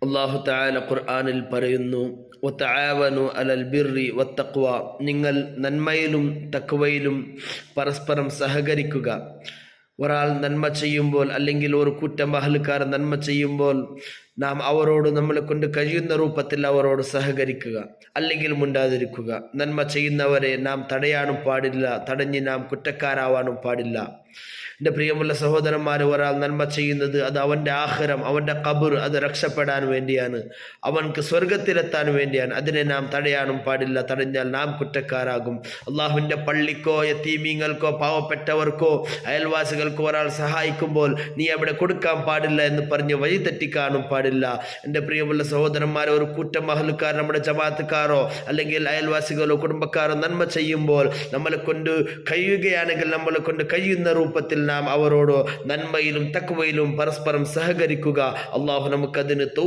അല്ലാഹു തആല ഖുർആനിൽ പറയുന്നു, വതആവനു അലൽ ബിർരി വത്തഖ്വ, നിങ്ങൾ നന്മയിലും തഖ്വയിലും പരസ്പരം സഹകരിക്കുക. ഒരാൾ നന്മ ചെയ്യുമ്പോൾ, അല്ലെങ്കിൽ ഒരു കൂട്ടം അഹ്ലുകാർ നന്മ ചെയ്യുമ്പോൾ നാം അവരോട് നമ്മളെ കൊണ്ട് കഴിയുന്ന രൂപത്തിൽ അവരോട് സഹകരിക്കുക, അല്ലെങ്കിൽ മുണ്ടാതിരിക്കുക. നന്മ ചെയ്യുന്നവരെ നാം തടയാനും പാടില്ല, തടഞ്ഞ് നാം കുറ്റക്കാരാവാനും പാടില്ല. എൻ്റെ പ്രിയമുള്ള സഹോദരന്മാർ, ഒരാൾ നന്മ ചെയ്യുന്നത് അത് അവൻ്റെ ആഖിറം, അവൻ്റെ ഖബർ, അത് രക്ഷപ്പെടാൻ വേണ്ടിയാണ്, അവൻക്ക് സ്വർഗത്തിലെത്താൻ വേണ്ടിയാണ്. അതിനെ നാം തടയാനും പാടില്ല, തടഞ്ഞാൽ നാം കുറ്റക്കാരാകും. അള്ളാഹുവിൻ്റെ പള്ളിക്കോ യതീമീങ്ങൾക്കോ പാവപ്പെട്ടവർക്കോ അയൽവാസികൾക്കോ ഒരാൾ സഹായിക്കുമ്പോൾ നീ അവിടെ കൊടുക്കാൻ പാടില്ല എന്ന് പറഞ്ഞ് വഴി തെറ്റിക്കാനും പാടില്ല. എൻ്റെ പ്രിയമുള്ള സഹോദരന്മാർ, ഒരു കൂട്ടം അഹ്ലുകാർ, നമ്മുടെ ജമാഅത്തുകാരോ അല്ലെങ്കിൽ അയൽവാസികളോ കുടുംബക്കാരോ നന്മ ചെയ്യുമ്പോൾ നമ്മളെ കൊണ്ട് കഴിയുകയാണെങ്കിൽ നമ്മളെ കൊണ്ട് കഴിയുന്ന രൂപത്തിൽ നാം അവരോട് നന്മയിലും തഖ്വയിലും പരസ്പരം സഹകരിക്കുക. അള്ളാഹു നമുക്കതിന് തൗഫീഖ്